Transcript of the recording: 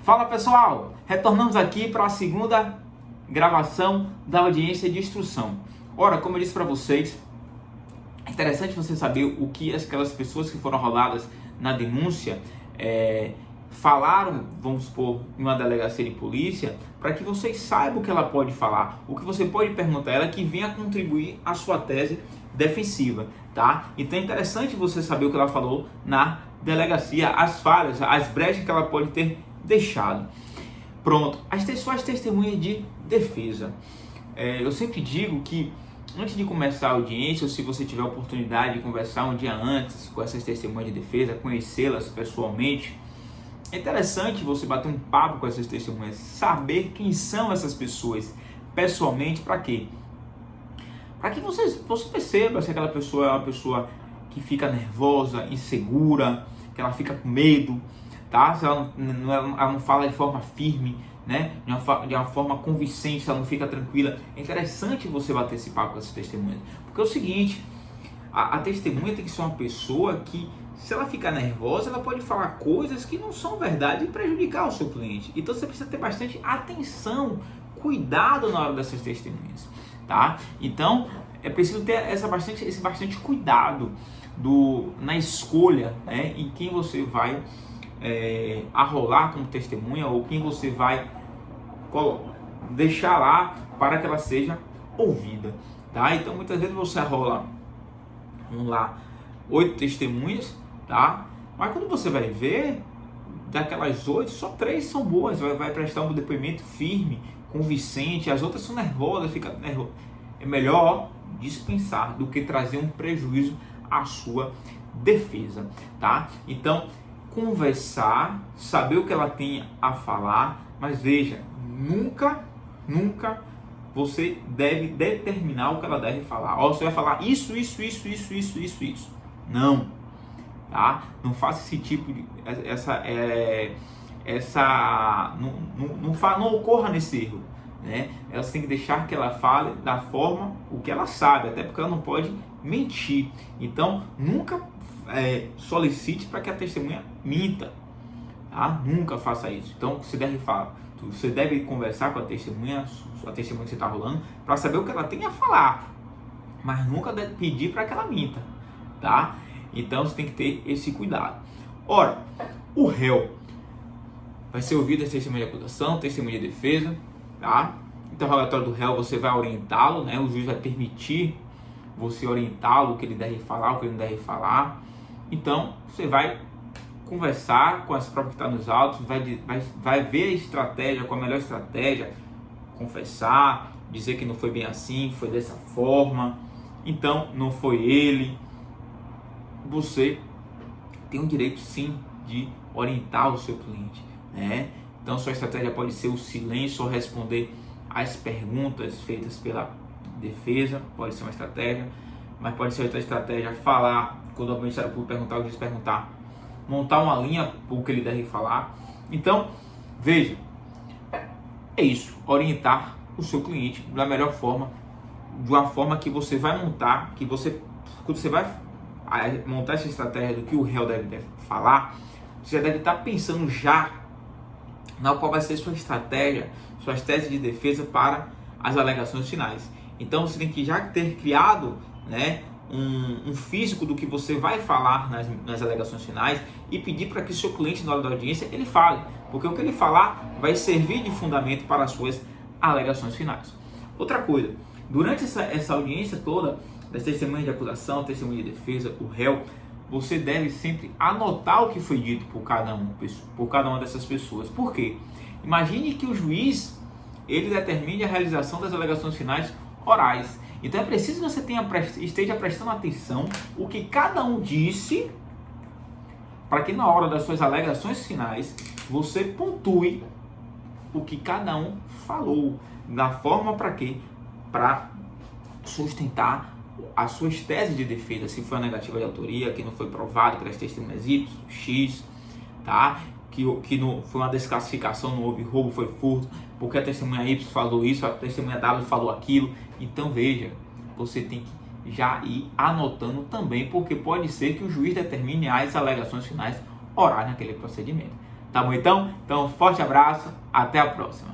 Fala pessoal, retornamos aqui para a segunda gravação da audiência de instrução. Ora, como eu disse para vocês, é interessante você saber o que aquelas pessoas que foram roladas na denúncia falaram, vamos supor, em uma delegacia de polícia, para que vocês saibam o que ela pode falar, o que você pode perguntar a ela que venha contribuir à sua tese defensiva, tá? Então é interessante você saber o que ela falou na delegacia, as falhas, as brechas que ela pode ter deixado. Pronto, as testemunhas de defesa. Eu sempre digo que antes de começar a audiência, ou se você tiver a oportunidade de conversar um dia antes com essas testemunhas de defesa, conhecê-las pessoalmente, é interessante você bater um papo com essas testemunhas, saber quem são essas pessoas pessoalmente, para quê? Para que você perceba se aquela pessoa é uma pessoa que fica nervosa, insegura, que ela fica com medo, tá? Se ela não fala de forma firme, né? De uma forma convincente, se ela não fica tranquila. É interessante você bater esse papo com essas testemunhas, porque é o seguinte, a testemunha tem que ser uma pessoa que, se ela ficar nervosa, ela pode falar coisas que não são verdade e prejudicar o seu cliente. Então você precisa ter bastante atenção, cuidado na hora dessas testemunhas, tá? Então é preciso ter esse bastante cuidado na escolha, né, em quem você vai arrolar como testemunha, ou quem você vai deixar lá para que ela seja ouvida, tá? Então muitas vezes você arrola, vamos lá, 8 testemunhas, tá? Mas quando você vai ver, daquelas 8, só 3 são boas, vai prestar um depoimento firme, convincente, as outras são nervosas, fica nervoso. É melhor dispensar do que trazer um prejuízo à sua defesa, tá? Então, conversar, saber o que ela tem a falar, mas veja, nunca você deve determinar o que ela deve falar. Ó, você vai falar isso. Não, tá? Não faça esse tipo de não ocorra nesse erro, né? Ela tem que deixar que ela fale da forma o que ela sabe, até porque ela não pode mentir. Então, nunca solicite para que a testemunha minta, tá? Nunca faça isso. Então, você deve conversar com a testemunha que você está rolando, para saber o que ela tem a falar, mas nunca deve pedir para que ela minta, tá? Então, você tem que ter esse cuidado. Ora, o réu vai ser ouvido as testemunhas de acusação, testemunha de defesa, tá? Interrogatório do réu, você vai orientá-lo, né? O juiz vai permitir você orientá-lo, o que ele deve falar, o que ele não deve falar. Então, você vai conversar com as provas que estão nos autos, vai ver a estratégia, qual a melhor estratégia, confessar, dizer que não foi bem assim, foi dessa forma, então não foi ele. Você tem o direito sim de orientar o seu cliente, né? Então sua estratégia pode ser o silêncio ou responder às perguntas feitas pela defesa, pode ser uma estratégia, mas pode ser outra estratégia falar, quando o Ministério Público perguntar, o juiz perguntar, montar uma linha o que ele deve falar. Então, veja, é isso, orientar o seu cliente da melhor forma, de uma forma que você vai montar, quando você vai montar essa estratégia do que o réu deve falar, você deve estar pensando já na qual vai ser sua estratégia, suas teses de defesa para as alegações finais. Então você tem que já ter criado, né, um físico do que você vai falar nas alegações finais e pedir para que o seu cliente, na hora da audiência, ele fale, porque o que ele falar vai servir de fundamento para as suas alegações finais. Outra coisa, durante essa audiência toda, das testemunhas de acusação, testemunha de defesa, o réu, você deve sempre anotar o que foi dito por cada uma dessas pessoas. Por quê? Imagine que o juiz ele determine a realização das alegações finais orais. Então é preciso que você esteja prestando atenção o que cada um disse, para que na hora das suas alegações finais você pontue o que cada um falou, da forma para quê? Para sustentar as suas teses de defesa, se foi a negativa de autoria, que não foi provado pelas testemunhas Y, X, tá? Que não foi uma desclassificação, não houve roubo, foi furto, porque a testemunha Y falou isso, a testemunha W falou aquilo. Então veja, você tem que já ir anotando também, porque pode ser que o juiz determine as alegações finais orais naquele procedimento, Tá bom então? Então, forte abraço, até a próxima.